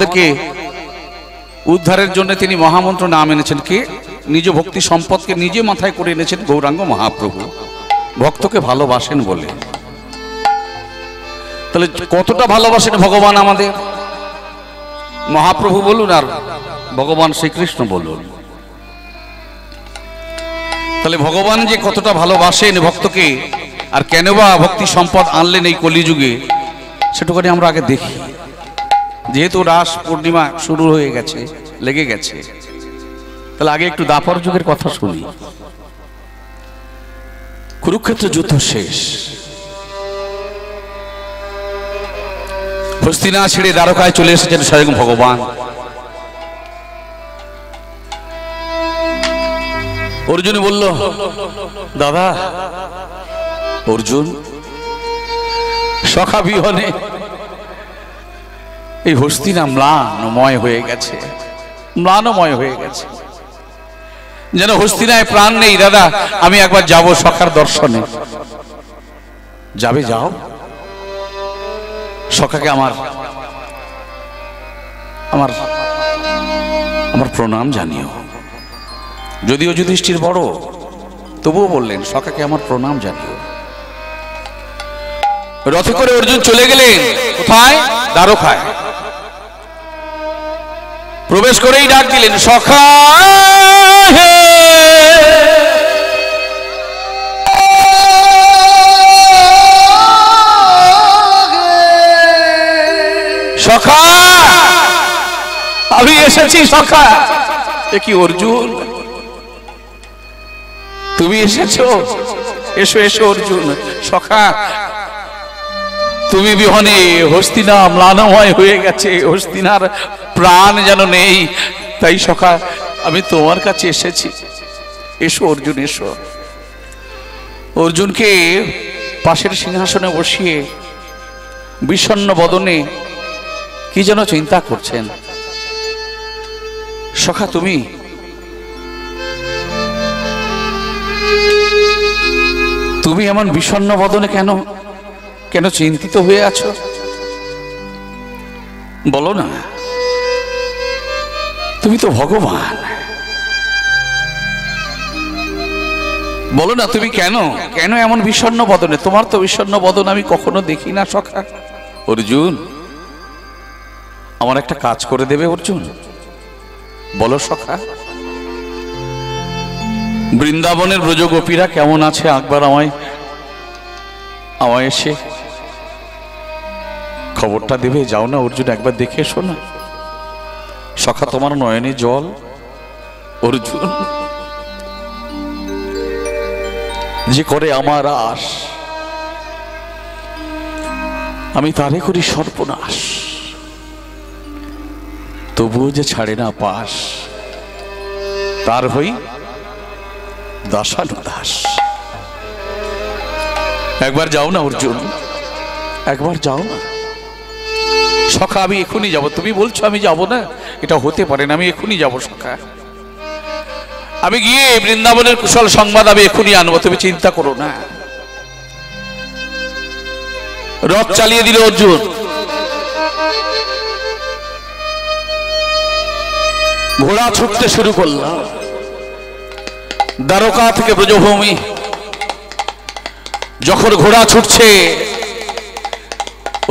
আমাদেরকে উদ্ধারের জন্য তিনি মহামন্ত্র নাম এনেছেন, কে নিজ ভক্তি সম্পদকে নিজে মাথায় করে এনেছেন গৌরাঙ্গ মহাপ্রভু, ভক্তকে ভালোবাসেন বলে। তাহলে কতটা ভালোবাসেন ভগবান আমাদের? মহাপ্রভু বলুন আর ভগবান শ্রীকৃষ্ণ বলুন। তাহলে ভগবান যে কতটা ভালোবাসেন ভক্তকে, আর কেন বা ভক্তি সম্পদ আনলেন এই কলিযুগে, সেটুকুনি আমরা আগে দেখি। যেহেতু রাস পূর্ণিমা শুরু হয়ে গেছে, লেগে গেছে, তাহলে আগে একটু দাপর যুগের কথা শুনি। কুরুক্ষেত্র যুদ্ধ শেষ, হস্তিনা ছেড়ে দ্বারকায় চলে এসেছেন স্বয়ং ভগবান। অর্জুন বলল, দাদা অর্জুন, সখা বিহনে এই হস্তিনা ম্লানময় হয়ে গেছে, ম্লানময় হয়ে গেছে, যেন হস্তিনায় প্রাণ নেই। দাদা আমি একবার যাব সখার দর্শনে। যাবে, যাও, সখাকে আমার আমার আমার প্রণাম জানিও। যদিও যুধিষ্ঠির বড়, তবুও বললেন সখাকে আমার প্রণাম জানিও। রথে করে অর্জুন চলে গেলেন কোথায়? দ্বারকায়। প্রবেশ করেই ডাক দিলেন, সখা হে, সখা আমি এসেছি সখা। এ কি অর্জুন, তুমি এসেছো? এসো এসো অর্জুন। সখা তুমি বিহনে হস্তিনা ম্লানময় হয়ে গেছে, হস্তিনার প্রাণ যেন নেই, তাই সখা আমি তোমার কাছে এসেছি। এসো অর্জুন এসো। অর্জুনকে পাশের সিংহাসনে বসিয়ে বিষণ্ণ বদনে কি যেন চিন্তা করছেন। সখা তুমি তুমি এমন বিষণ্ণ বদনে কেন, কেন চিন্তিত হয়ে আছো? বলো না, তুমি তো ভগবান, বলো না তুমি কেন কেন এমন বিষণ্ণ বদনে? তোমার তো বিষণ্ণ বদন আমি কখনো দেখি না সখা। অর্জুন আমার একটা কাজ করে দেবে অর্জুন? বলো সখা। বৃন্দাবনের ব্রজগোপীরা কেমন আছে একবার আমায় এসে খবরটা দেবে। যাও না অর্জুন, একবার দেখে এসো না। সখা তোমার নয়নে জল অর্জুন, যে করে আমার আশ আমি তারে করি সর্বনাশ, তবুও যে ছাড়ে না পাশ, তার হই দাসানুদাস। একবার যাও না অর্জুন, একবার যাও না। সখা আমি এখনই যাব। তুমি বলছো আমি যাব না, এটা হতে পারে না। আমি এখনই যাব সখা। আমি গিয়ে বৃন্দাবনের কুশল সংবাদ আমি এখনই আনবো, তুমি চিন্তা করো না। রথ চালিয়ে দিল অর্জুন। ঘোড়া ছুটতে শুরু করল। দ্বারকা থেকে ব্রজভূমি যখন ঘোড়া ছুটছে,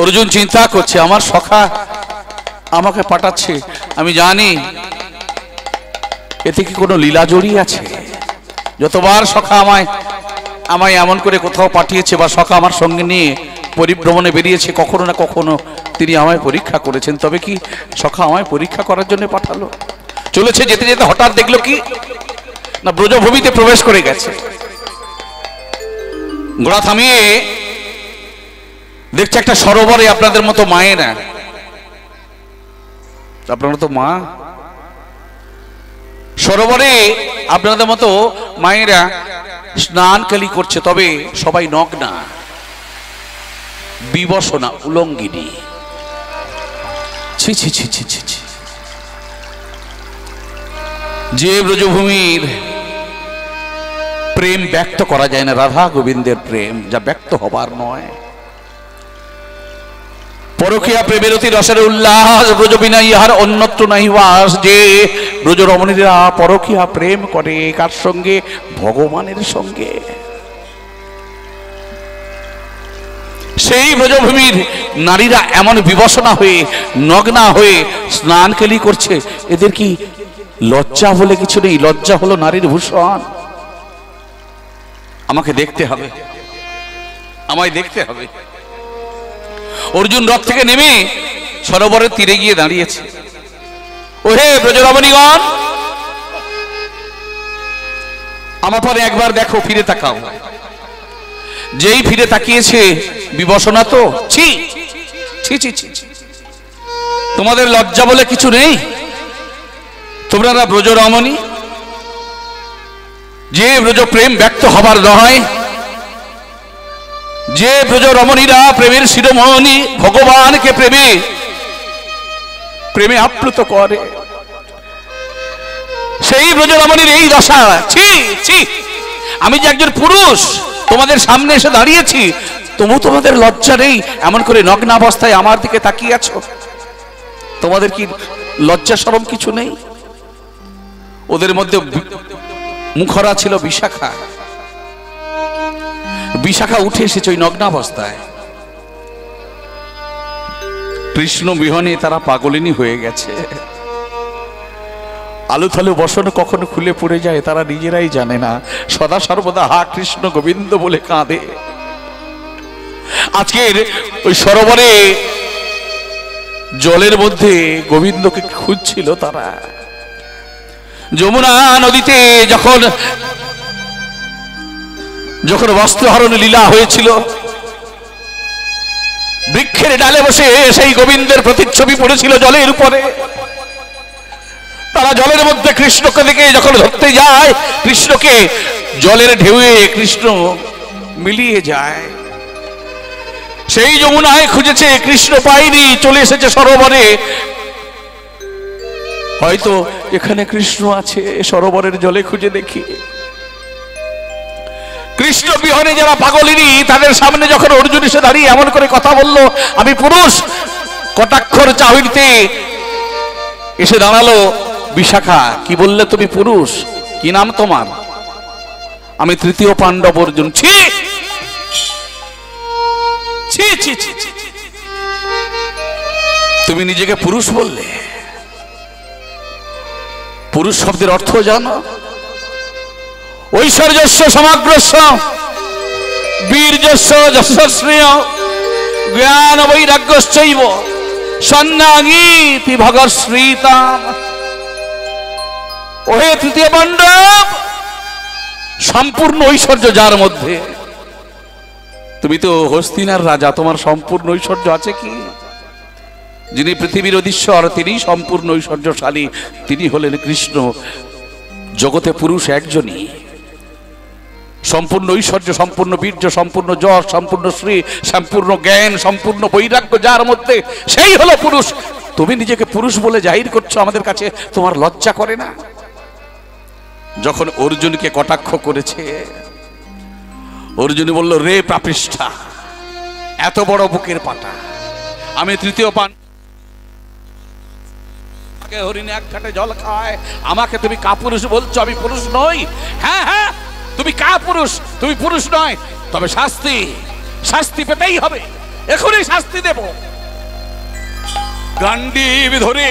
অর্জুন চিন্তা করছে আমার সখা আমাকে পাঠাচ্ছে, আমি জানি এতে কি কোনো লীলা জড়িয়ে আছে। যতবার সখা আমায় এমন করে কোথাও পাঠিয়েছে বা সখা আমার সঙ্গে নিয়ে পরিভ্রমণে বেরিয়েছে, কখনো না কখনো তিনি আমায় পরীক্ষা করেছেন। তবে কি সখা আমায় পরীক্ষা করার জন্য পাঠালো? চলেছে, যেতে যেতে হঠাৎ দেখলো কি না ব্রজভূমিতে প্রবেশ করে গেছে। ঘোড়া থামিয়ে দেখছে একটা সরোবরে আপনাদের মতো মায়েরা, আপনারা তো মা, সরোবরে আপনাদের মতো মায়েরা স্নান কালি করছে, তবে সবাই নগ্না, বিবসনা, উলঙ্গিনী। ছি ছি ছি ছি ছি ছি। যে ব্রজভূমির প্রেম ব্যক্ত করা যায় না, রাধা গোবিন্দের প্রেম যা ব্যক্ত হবার নয়, পরকীয়া প্রেমের অতি রসের উল্লাস, ব্রজ বিনা ইহার অন্যত্র নাই বাস। যে ব্রজ রমণীরা পরকীয়া প্রেম করে কার সঙ্গে? ভগবানের সঙ্গে। সেই ব্রজভূমির নারীরা এমন বিবসনা হয়ে, নগ্না হয়ে স্নান কেলি করছে। এদের কি লজ্জা বলে কিছু নেই? লজ্জা হলো নারীর ভূষণ। আমাকে দেখতে হবে, আমায় দেখতে হবে। অর্জুন রথ থেকে নেমে সরোবরের তীরে গিয়ে দাঁড়িয়েছে। ওহে ব্রজরমণীগণ, আমার পরে একবার দেখো, ফিরে তাকাও। যেই ফিরে তাকিয়েছে, বিবসনা তো ছি ছি ছি ছি। তোমাদের লজ্জা বলে কিছু নেই? তোমরা ব্রজরমণী, যে ব্রজ প্রেম ব্যক্ত হবার নয়, যে ব্রজ রমণীরা প্রেমের শিরোমণি, ভগবানকে প্রেমে প্রেমে আপ্লুত করে, সেই ব্রজ রমণীর এই দশা। ছি ছি। আমি যে একজন পুরুষ তোমাদের সামনে এসে দাঁড়িয়েছি, তবু তোমাদের লজ্জা নেই? এমন করে নগ্নাবস্থায় আমার দিকে তাকিয়ে আছো। তোমাদের কি লজ্জা শরম কিছু নেই? ওদের মধ্যে মুখরা ছিল বিশাখা। বিশাখা উঠে এসেছে ওই নগ্নাবস্থায়। কৃষ্ণ বিহনে তারা পাগলিনী হয়ে গেছে। আলু থালু বসন কখনো খুলে পড়ে যায় তারা নিজেরাই জানে না। সদা সর্বদা হা কৃষ্ণ গোবিন্দ বলে কাঁদে। আজকের ওই সরোবরে জলের মধ্যে গোবিন্দকে খুঁজছিল তারা। যমুনা নদীতে যখন যখন বস্ত্রহরণ লীলা হয়েছিল, বৃক্ষের ডালে বসে সেই গোবিন্দের প্রতিচ্ছবি পড়েছিল জলের উপরে। তারা জলের মধ্যে কৃষ্ণকে দেখে যখন ধরতে যায়, কৃষ্ণকে জলের ঢেউয়ে কৃষ্ণ মিলিয়ে যায়। সেই যমুনায় খুঁজেছে, কৃষ্ণ পায়নি, চলে এসেছে সরোবরে। হয়তো এখানে কৃষ্ণ আছে, সরোবরের জলে খুঁজে দেখি। কৃষ্ণ বিহনে যারা পাগলিনী, তাদের সামনে যখন অর্জুন এসে দাঁড়িয়ে এমন করে কথা বলল, আমি পুরুষ, কটাক্ষর চাহিতে এসে দাঁড়ালো বিশাখা। কি বললে তুমি? পুরুষ। কি নাম তোমার? আমি তৃতীয় পাণ্ডব অর্জুন। ছি ছি ছি ছি। তুমি নিজেকে পুরুষ বললে? পুরুষ শব্দের অর্থ জানো? ঐশ্বর্যস্য সমগ্রস্য বীর্যস্য যশস্বীয় জ্ঞান বৈরাগ্যশ্চৈব সন্ন্যাগীতি ভগশ্রীতাম। ওহে তৃতীয় পাণ্ডব, সম্পূর্ণ ঐশ্বর্য যার মধ্যে। তুমি তো হস্তিনার রাজা, তোমার সম্পূর্ণ ঐশ্বর্য আছে কি? যিনি পৃথিবীর অধীশ্বর, তিনি সম্পূর্ণ ঐশ্বর্যশালী, তিনি হলেন কৃষ্ণ। জগতে পুরুষ একজনই, সম্পূর্ণ ঐশ্বর্য, সম্পূর্ণ বীর্য, সম্পূর্ণ যশ, সম্পূর্ণ শ্রী, সম্পূর্ণ জ্ঞান, সম্পূর্ণ বৈরাগ্য যার মধ্যে, সেই হলো পুরুষ। তুমি নিজেকে পুরুষ বলে জাহির করছো আমাদের কাছে, তোমার লজ্জা করে না? যখন অর্জুনকে কটাক্ষ করেছে, অর্জুন বলল, রে পাপিষ্ঠা, এত বড় বুকের পাটা, আমি তৃতীয় পান হরিণে এক ঘাটে জল খায়, আমাকে তুমি কাপুরুষ বলছো? আমি পুরুষ নই? হ্যাঁ হ্যাঁ, তুমি কাপুরুষ, তুমি পুরুষ নয়। তবে শাস্তি, শাস্তি পেতেই হবে, এখনই শাস্তি দেব। গান্ডীব ধরে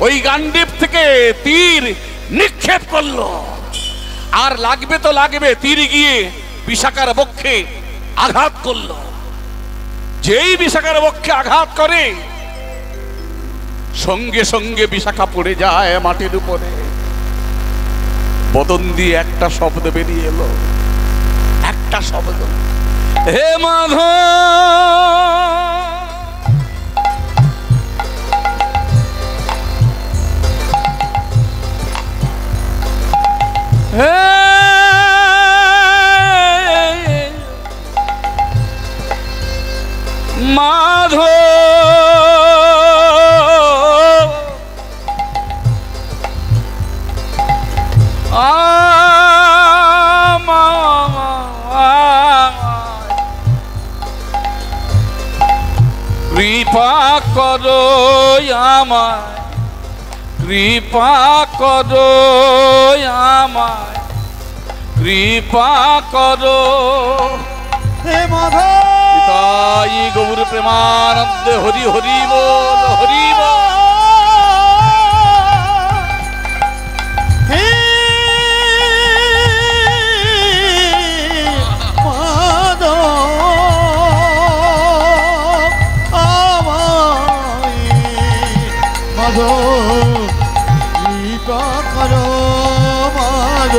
ওই গান্ডীব থেকে তীর নিক্ষেপ করলো। আর লাগবে তো লাগবে, তীর গিয়ে বিশাখার বক্ষে আঘাত করলো। যেই বিশাখার বক্ষে আঘাত করে, সঙ্গে সঙ্গে বিশাখা পড়ে যায় মাটির উপরে। বদন দিয়ে একটা শব্দ বেরিয়ে এলো, একটা শব্দ, হে মাধব। হে মাধব, আমায় কৃপা করো, আমায় কৃপা করো। হে মাধব তাই গৌর প্রেমানন্দে হরি হরি বল, হরি বল। হে মাধব আমায় মাধব কৃপা করো, মাধব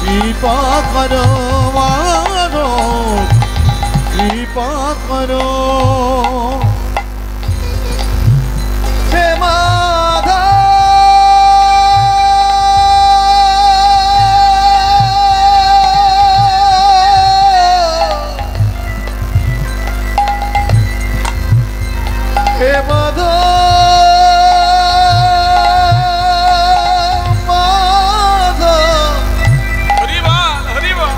কৃপা করো, মাধব কৃপা করো। হে মাধব হে মাধব হরি বল, হরি বল।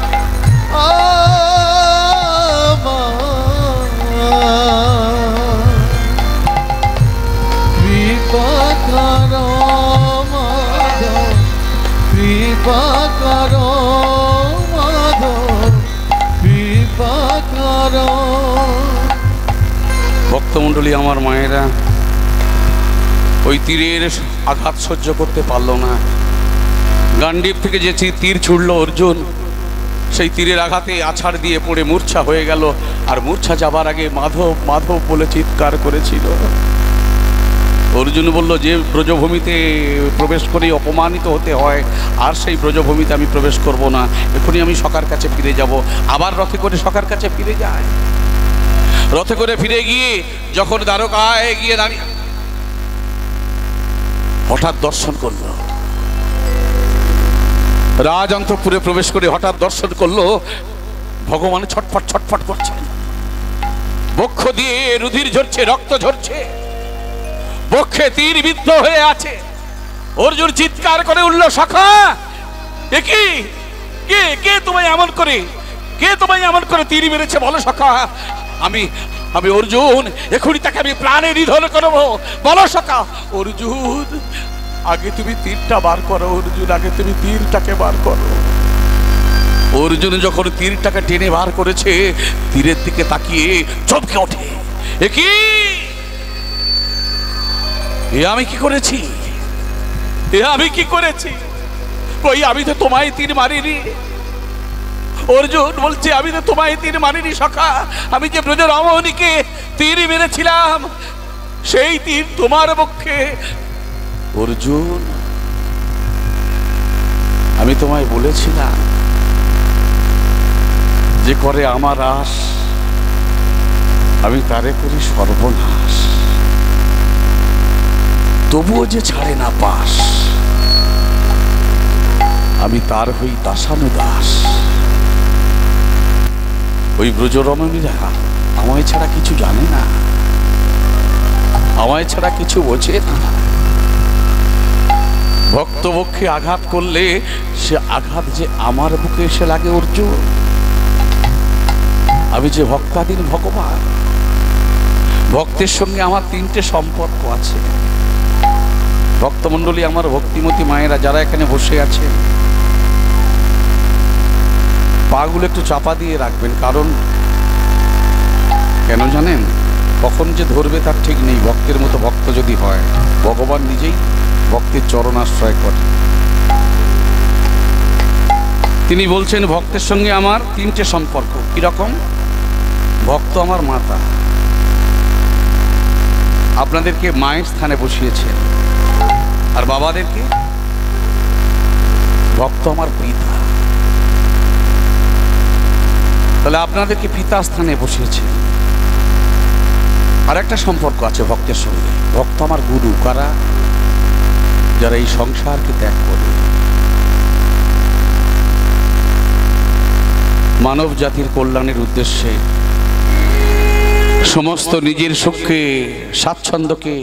কৃপা করো মাধব, কৃপা করো মাধব, কৃপা করো। ভক্তমণ্ডলী, আমার মায়েরা ওই তীরের আঘাত সহ্য করতে পারল না। গান্ডীব থেকে যে তীর ছুড়ল অর্জুন, সেই তীরের আঘাতে আছাড় দিয়ে পড়ে মূর্ছা হয়ে গেল। আর মূর্ছা যাবার আগে মাধব মাধব বলে চিৎকার করেছিল। অর্জুন বলল, যে ব্রজভূমিতে প্রবেশ করে অপমানিত হতে হয়, আর সেই ব্রজভূমিতে আমি প্রবেশ করব না। এখনই আমি সখার কাছে ফিরে যাব। আবার রথে করে সখার কাছে ফিরে যায়। রথে করে ফিরে গিয়ে যখন দ্বারকায় গিয়ে দাঁড়িয়ে হঠাৎ দর্শন করল, রাজ অন্তঃপুরে প্রবেশ করে হঠাৎ দর্শন করলো ভগবান ছটফট ছটফট করছে, বক্ষ দিয়ে রুধির ঝরছে, রক্ত ঝরছে, বক্ষে তীর বিদ্ধ হয়ে আছে। অর্জুন চিৎকার করে উঠল, সখা এ কি, কে কে তোমায় এমন করে, কে তোমায় এমন করে তীর মেরেছে বলো সখা। আমি আমি অর্জুন, এখনই তাকে আমি প্রাণে নিধন করবো, বলো সখা। অর্জুন, আগে তুমি তীরটা বার করো, অর্জুন আগে তুমি তীরটাকে বার করো। অর্জুন যখন তীরটাকে টেনে বার করেছে, তীরের দিকে তাকিয়ে চমকে ওঠে, এ কি, এ আমি কি করেছি, এ আমি কি করেছি? কই, আমি তো তোমায় তীর মারিনি। অর্জুন বলছে, আমি তো তোমায় তীর মারিনি সখা, আমি যে ব্রজ রমণীকে তীর মেরেছিলাম, সেই তীর তোমার পক্ষে। অর্জুন, আমি তোমায় বলেছিলাম, যে করে আমার আশ আমি তারে করি সর্বনাশ, তবুও যে ছাড়ে না পাশ, আমি তার হই দাসানুদাস। ওই ব্রজরমণীরা আমায় ছাড়া কিছু জানে না, আমায় ছাড়া কিছু বোঝে না। ভক্ত বক্ষে আঘাত করলে সে আঘাত যে আমার বুকে এসে লাগে। অর্জুন, আমি যে ভক্তাধীন ভগবান, ভক্তের সঙ্গে আমার তিনটে সম্পর্ক আছে। ভক্তমণ্ডলী, আমার ভক্তিমতী মায়েরা যারা এখানে বসে আছেন, পাগুলো একটু চাপা দিয়ে রাখবেন। কারণ কেন জানেন, কখন যে ধরবে তার ঠিক নেই। ভক্তের মতো ভক্ত যদি হয়, ভগবান নিজেই ভক্তের চরণাশ্রয় করে। তিনি বলছেন, ভক্তের সঙ্গে আমার তিনটে সম্পর্ক। কিরকম? ভক্ত আমার মাতা, আপনাদেরকে মায়ের স্থানে বসিয়েছেন, আর বাবাদেরকে ভক্ত আমার পিতা, তাহলে আপনাদেরকে পিতা স্থানে বসিয়েছেন। আর একটা সম্পর্ক আছে ভক্তের সঙ্গে, ভক্ত আমার গুরু। কারা? যারা এই সংসারকে ত্যাগ করে মানব জাতির কল্যাণের উদ্দেশ্যে সমস্ত নিজের সুখকে, স্বাচ্ছন্দ্যকে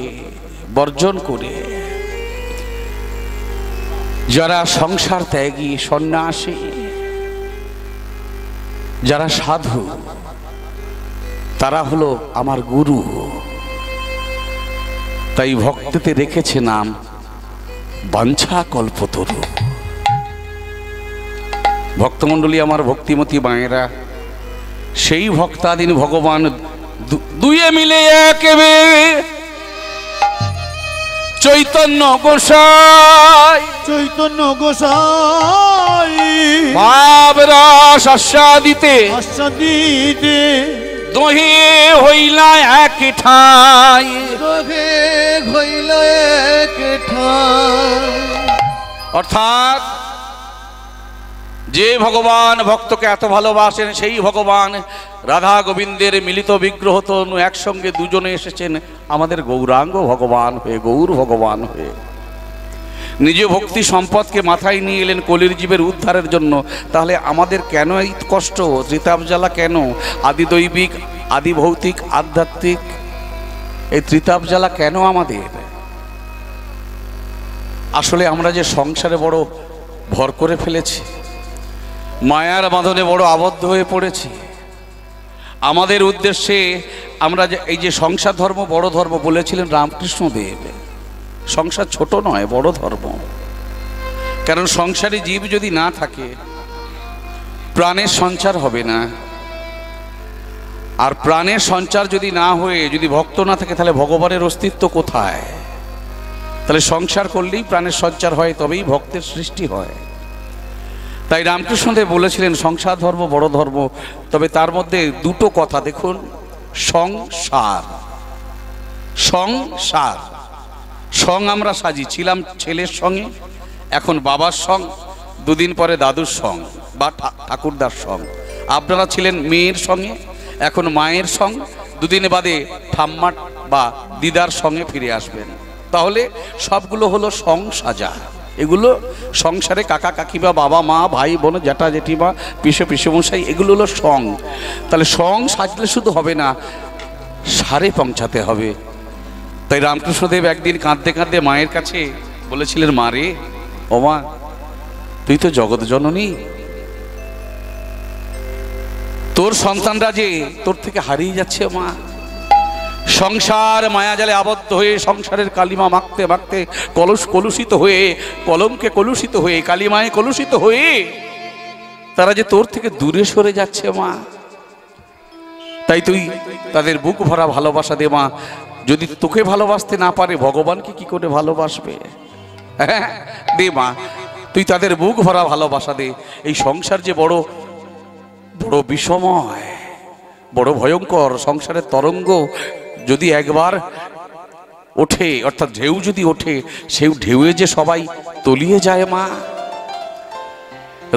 বর্জন করে যারা সংসার ত্যাগী, সন্ন্যাসী, যারা সাধু, তারা হলো আমার গুরু। তাই ভক্ততে রেখেছে নাম বাঞ্ছা কল্পতরু। ভক্তমণ্ডলী আমার, ভক্তিমতী মায়েরা, সেই ভক্তাধীন ভগবান দুয়ে মিলে একেবে চৈতন্য গোসাই, চৈতন্য গোসাই ভাব রস আস্বাদিতে আস্বাদিতে দোহে হইলা এক ঠাই, দোহে হইল এক ঠাই। অর্থাৎ যে ভগবান ভক্তকে এত ভালোবাসেন সেই ভগবান রাধা গোবিন্দের মিলিত বিগ্রহ তনু একসঙ্গে দুজনে এসেছেন আমাদের গৌরাঙ্গ ভগবান হয়ে, গৌর ভগবান হয়ে। নিজ ভক্তি সম্পদকে মাথায় নিয়ে এলেন কলির জীবের উদ্ধারের জন্য। তাহলে আমাদের কেন এই কষ্ট, ত্রিতাপ জ্বালা কেন? আদি দৈবিক, আদি ভৌতিক, আধ্যাত্মিক এই ত্রিতাপ জ্বালা কেন আমাদের? আসলে আমরা যে সংসারে বড় ভর করে ফেলেছি, মায়ার বাঁধনে বড় আবদ্ধ হয়ে পড়েছি। আমাদের উদ্দেশ্যে আমরা যে এই যে সংসার ধর্ম বড় ধর্ম বলেছিলেন রামকৃষ্ণদেব, সংসার ছোট নয়, বড় ধর্ম। কারণ সংসারে জীব যদি না থাকে প্রাণের সঞ্চার হবে না, আর প্রাণের সঞ্চার যদি না হয়ে যদি ভক্ত না থাকে তাহলে ভগবানের অস্তিত্ব কোথায়? তাহলে সংসার করলেই প্রাণের সঞ্চার হয়, তবেই ভক্তের সৃষ্টি হয়। তাই রামকৃষ্ণদেব বলেছিলেন সংসার ধর্ম বড় ধর্ম। তবে তার মধ্যে দুটো কথা দেখুন, সংসার, সংসার। সং আমরা সাজিয়েছিলাম ছেলের সঙ্গে, এখন বাবার সং, দুদিন পরে দাদুর সং বা ঠাকুরদার সং। আপনারা ছিলেন মেয়ের সঙ্গে, এখন মায়ের সং, দুদিন বাদে ঠাম্মার বা দিদার সঙ্গে ফিরে আসবেন। তাহলে সবগুলো হলো সং সাজা। এগুলো সংসারে কাকা কাকিমা, বাবা মা, ভাই বোন, জ্যাঠা জেঠিমা, পিসে পিসেমশাই, এগুলো হলো সং। তাহলে সং সাজলে শুধু হবে না, সারে পৌঁছাতে হবে। তাই রামকৃষ্ণদেব একদিন কাঁদতে কাঁদতে মায়ের কাছে বলেছিলেন, মা রে, ও মা, তুই তো জগৎ জননী, তোর সন্তানরা যে তোর থেকে হারিয়ে যাচ্ছে মা। সংসার মায়াজালে আবদ্ধ হয়ে সংসারের কালিমা মাখতে মাখতে কলুষিত হয়ে, কলমকে কলুষিত হয়ে, কালিমায় কলুষিত হয়ে তারা যে তোর থেকে দূরে সরে যাচ্ছে মা। তাই তুই তাদের বুক ভরা ভালোবাসা দে মা। যদি তোকে ভালোবাসতে না পারে ভগবানকে কি করে ভালোবাসবে? হ্যাঁ, দে মা, তুই তাদের বুক ভরা ভালোবাসা দে। এই সংসার যে বড় বড় বিষময়, বড় ভয়ঙ্কর। সংসারের তরঙ্গ যদি একবার ওঠে, অর্থাৎ ঢেউ যদি ওঠে, সেই ঢেউয়ে যে সবাই তলিয়ে যায় মা।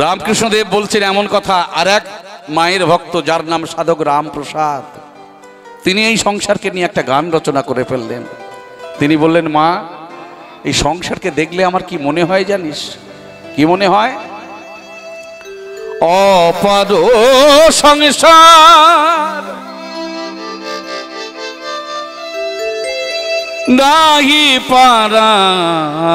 রামকৃষ্ণদেব বলছেন এমন কথা। আর এক মায়ের ভক্ত যার নাম সাধক রামপ্রসাদ, তিনি এই সংসারকে নিয়ে একটা গান রচনা করে ফেললেন। তিনি বললেন, মা, এই সংসারকে দেখলে আমার কি মনে হয় জানিস? কি মনে হয়? অপার সংসার নাহি পারাপার,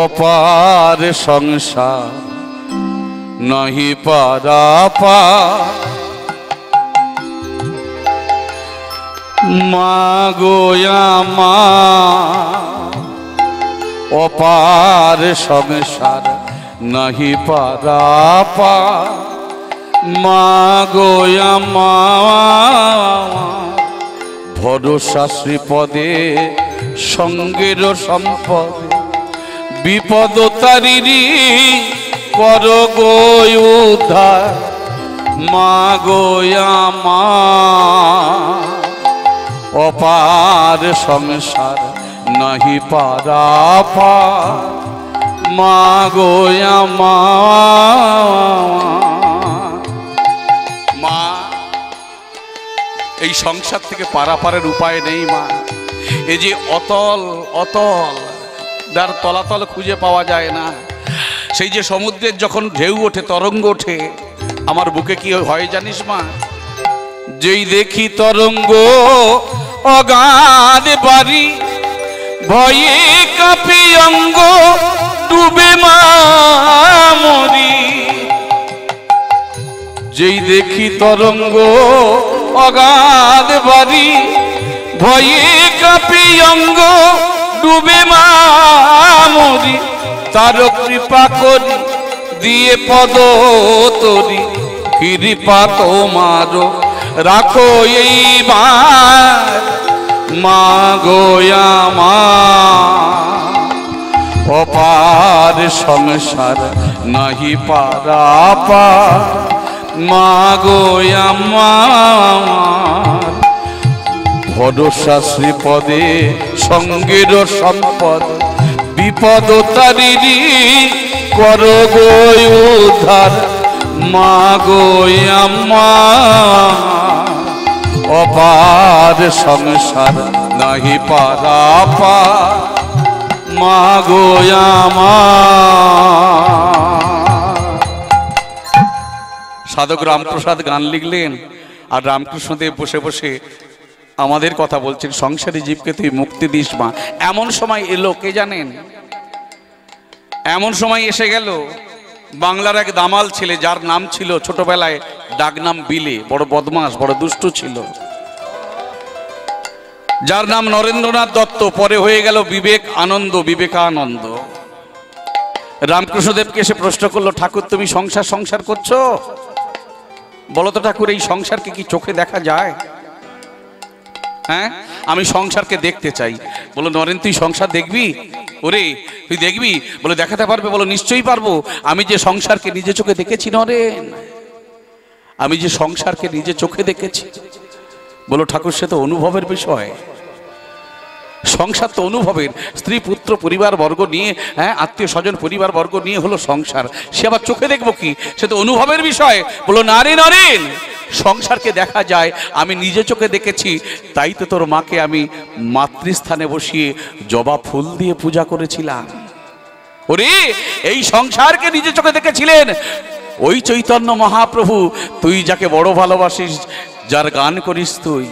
অপার সংসার নাহি পারাপার, মা গোয়া মা, অপার সংসার নাহি পারাপার, মা গোয়া মা, ভরসা শ্রীপদে সঙ্গের সম্পদে, বিপদ তারিরি কর গো উদ্ধার, মা গোয়া মা, অপার সংসার নাহি পারাপার, মা গোয়া মা। মা, এই সংসার থেকে পারাপারের উপায় নেই মা। এই যে অতল অতল, যার তলাতল খুঁজে পাওয়া যায় না, সেই যে সমুদ্রের যখন ঢেউ ওঠে, তরঙ্গ ওঠে, আমার বুকে কি হয় জানিস মা? যেই দেখি তরঙ্গ অগাধ বাড়ি, ভয়ে কাঁপে অঙ্গ, ডুবে মা মরি। যেই দেখি তরঙ্গ অগাধ বাড়ি, ভয়ে কাঁপি অঙ্গ ডুবে মা মরি, তার কৃপা করি দিয়ে পদ তরি, কৃপা তোমার রাখো এইবার মা গো আমার, অপার সংসার নাহি পারাপার মা গো আমার, ভরসা শ্রীপদে সঙ্গের সম্পদ, বিপদ তারিরি কর গো উদ্ধার মা গো আমার, অপার সংসার নাহি পারাপার মা গো আমার। সাধক রামপ্রসাদ গান লিখলেন আর রামকৃষ্ণদেব বসে বসে আমাদের কথা বলছেন, সংসারী জীবকে তুই মুক্তি দিস মা। এমন সময় এলো কে জানেন? এমন সময় এসে গেল বাংলার এক দামাল ছেলে, যার নাম ছিল ছোটবেলায় ডাকনাম বিলে, বড় বদমাস বড় দুষ্টু ছিল, যার নাম নরেন্দ্রনাথ দত্ত, পরে হয়ে গেল বিবেক আনন্দ, বিবেকানন্দ। রামকৃষ্ণদেবকে এসে প্রশ্ন করলো, ঠাকুর তুমি সংসার সংসার করছো, বলো তো ঠাকুর এই সংসারকে কি চোখে দেখা যায়? হ্যাঁ, আমি সংসারকে দেখতে চাই। বলো নরেন তুই সংসার দেখবি? ওরে তুই দেখবি? বলে দেখাতে পারবে? বলো নিশ্চয়ই পারবো, আমি যে সংসারকে নিজে চোখে দেখেছি নরেন, আমি যে সংসারকে নিজে চোখে দেখেছি। বলো ঠাকুর সে তো অনুভবের বিষয়, সংসার তো অনুভবের, স্ত্রী পুত্র পরিবার বর্গ নিয়ে, হ্যাঁ আত্মীয় স্বজন পরিবার বর্গ নিয়ে হলো সংসার, সে আবার চোখে দেখবো কি? সে তো অনুভবের বিষয়। বলো না রে নরেন, সংসারকে দেখা যায়, আমি নিজে চোখে দেখেছি, তাই তো তোর মাকে আমি মাতৃস্থানে বসিয়ে জবা ফুল দিয়ে পূজা করেছিলাম। ওরে এই সংসারকে নিজে চোখে দেখেছিলেন ওই চৈতন্য মহাপ্রভু, তুই যাকে বড় ভালোবাসিস, যার গান করিস তুই,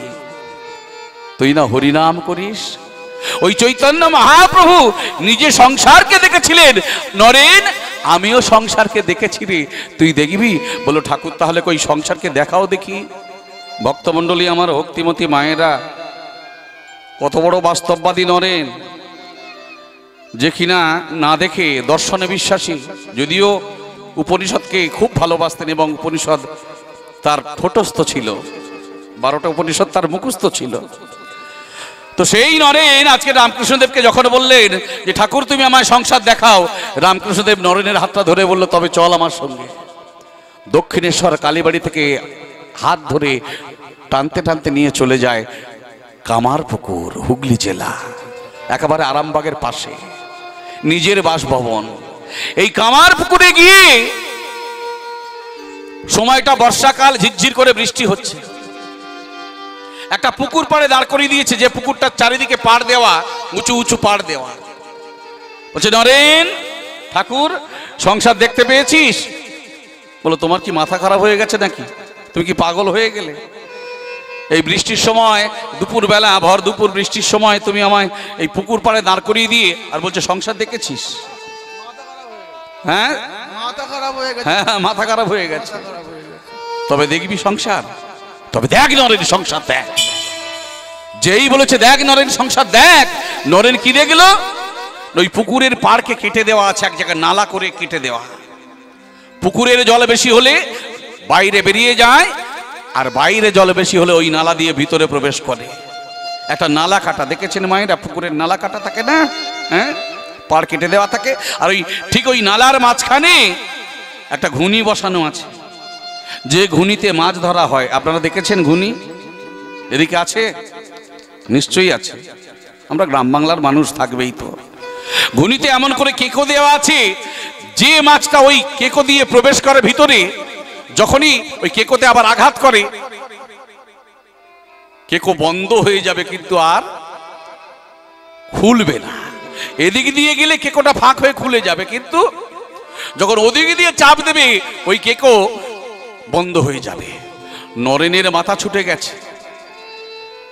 তুই না হরিনাম করিস, ওই চৈতন্য মহাপ্রভু নিজে সংসারকে দেখেছিলেন। নরেন আমিও সংসারকে দেখেছি রে, তুই দেখবি? বলো ঠাকুর তাহলে কই সংসারকে দেখাও দেখি। ভক্তমণ্ডলী আমার, ভক্তিমতী মায়েরা, কত বড় বাস্তববাদী নরেন, যে কিনা না দেখে দর্শনে বিশ্বাসী, যদিও উপনিষদকে খুব ভালোবাসতেন এবং উপনিষদ তার ঠোঁটস্থ ছিল, 12টা উপনিষদ তার মুখস্থ ছিল। তো সেই নরেন আজকে রামকৃষ্ণদেবকে যখন বললেন যে ঠাকুর তুমি আমায় সংসার দেখাও, রামকৃষ্ণদেব নরেনের হাতটা ধরে বলল তবে চল আমার সঙ্গে। দক্ষিণেশ্বর কালীবাড়ি থেকে হাত ধরে টানতে টানতে নিয়ে চলে যায় কামারপুকুর, হুগলি জেলা, একেবারে আরামবাগের পাশে নিজের বাসভবন। এই কামারপুকুরে গিয়ে সময়টা বর্ষাকাল, ঝিরঝির করে বৃষ্টি হচ্ছে, একটা পুকুর পাড়ে দাঁড় করিয়ে দিয়েছে, যে পুকুরটার চারিদিকে পাড় দেওয়া, উঁচু উঁচু পাড় দেওয়া। বলছে নরেন ঠাকুর সংসার দেখতে পেয়েছিস? বলো তোমার কি মাথা খারাপ হয়ে গেছে নাকি? তুমি কি পাগল হয়ে গেলে? এই বৃষ্টির সময়, দুপুর বেলা, ভর দুপুর বৃষ্টির সময় তুমি আমায় এই পুকুর পাড়ে দাঁড় করিয়ে দিয়ে আর বলছে সংসার দেখেছিস? হ্যাঁ মাথা খারাপ হয়ে গেছে। হ্যাঁ মাথা খারাপ হয়ে গেছে। তবে দেখবি সংসার, তবে দেখ নরেন সংসার দেখ। যেই বলেছে দেখ নরেন সংসার দেখ, নরেন কি দেখল? ওই পুকুরের পাড়কে কেটে দেওয়া আছে, এক জায়গায় নালা করে কেটে দেওয়া। পুকুরের জল বেশি হলে বাইরে বেরিয়ে যায়, আর বাইরে জল বেশি হলে ওই নালা দিয়ে ভিতরে প্রবেশ করে। একটা নালা কাটা, দেখেছেন মায়েরা পুকুরের নালা কাটা থাকে না? হ্যাঁ, পাড় কেটে দেওয়া থাকে, আর ওই ঠিক ওই নালার মাঝখানে একটা ঘুনি বসানো আছে, যে ঘুনিতে মাছ ধরা হয়। আপনারা দেখেছেন ঘুনি? এদিকে আছে? নিশ্চয়ই আছে, আমরা গ্রাম বাংলার মানুষ, থাকবেই তো। ঘুনিতে এমন করে কেকো দেওয়া আছে, যে মাছটা ওই কেকো দিয়ে প্রবেশ করে ভিতরে, যখনই ওই কেকোতে আবার আঘাত করে, কেকো বন্ধ হয়ে যাবে কিন্তু আর খুলবে না। এদিকে দিয়ে গেলে কেকোটা ফাঁক হয়ে খুলে যাবে, কিন্তু যখন ওদিকে দিয়ে চাপ দেবে ওই কেকো বন্ধ হয়ে যাবে। নরেনের মাথা ছুটে গেছে,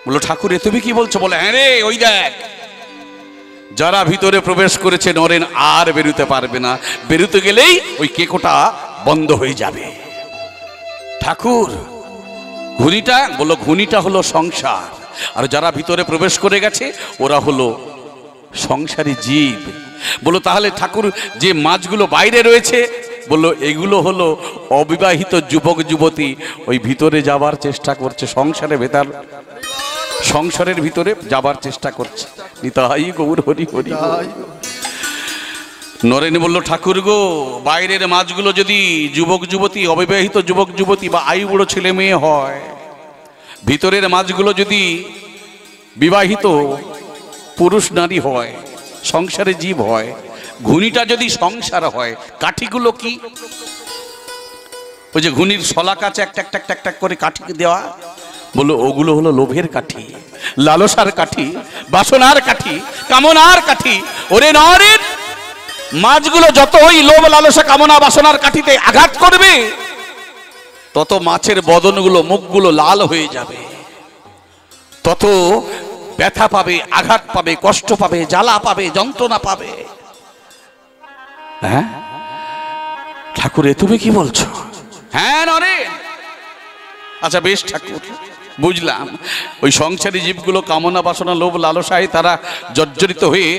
বললো ঠাকুর এ তুমি কি বলছো? বলে হ্যাঁ রে, ওই দেখ যারা ভিতরে প্রবেশ করেছে নরেন আর বেরোতে পারবে না, বেরোতে গেলেই ওই কেকোটা বন্ধ হয়ে যাবে। ঠাকুর ঘুনিটা বললো ঘুনিটা হলো সংসার, আর যারা ভিতরে প্রবেশ করে গেছে ওরা হলো সংসারী জীব। বললো তাহলে ঠাকুর যে মাছগুলো বাইরে রয়েছে, বললো এগুলো হলো অবিবাহিত যুবক যুবতী, ওই ভিতরে যাবার চেষ্টা করছে, সংসারের ভিতরে যাবার চেষ্টা করছে। নিতাই গৌর হরি হরি। নরেন বলল ঠাকুর গো, বাইরের মাছগুলো যদি যুবক যুবতী, অবিবাহিত যুবক যুবতী বা আয়ু বুড়ো ছেলে মেয়ে হয়, ভিতরের মাছগুলো যদি বিবাহিত পুরুষ নারী হয়, সংসারে জীব হয়, ঘুনিটা যদি সংসার হয়, কাঠিগুলো কি? ওই যে ঘুনির শলা কাছে একটা একটা একটা একটা করে কাঠি দেওয়া, বললো ওগুলো হলো লোভের কাঠি, লালসার কাঠি, বাসনার কাঠি, কামনার কাঠি। ওরে নরেন, মাছগুলো যত ওই লোভ লালসা কামনা বাসনার কাঠিতে আঘাত করবে, তত মাছের বদনগুলো মুখগুলো লাল হয়ে যাবে, তত ব্যথা পাবে, আঘাত পাবে, কষ্ট পাবে, জ্বালা পাবে, যন্ত্রণা পাবে। হ্যাঁ ঠাকুর, এ তুমি কি বলছো? হ্যাঁ নরেন। আচ্ছা বেশ ঠাকুর, বুঝলাম। ওই সংসারী জীবগুলো কামনা বাসনা লোভ লালসায় তারা জর্জরিত হয়ে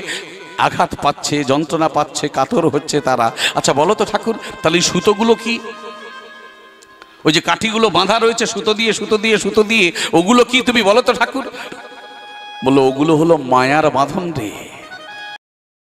আঘাত পাচ্ছে, যন্ত্রণা পাচ্ছে, কাতর হচ্ছে তারা। আচ্ছা বলো তো ঠাকুর, তাহলে এই সুতোগুলো কি? ওই যে কাঠিগুলো বাঁধা রয়েছে সুতো দিয়ে সুতো দিয়ে সুতো দিয়ে, ওগুলো কি তুমি বলো তো ঠাকুর? বললো ওগুলো হলো মায়ার বাঁধন রে।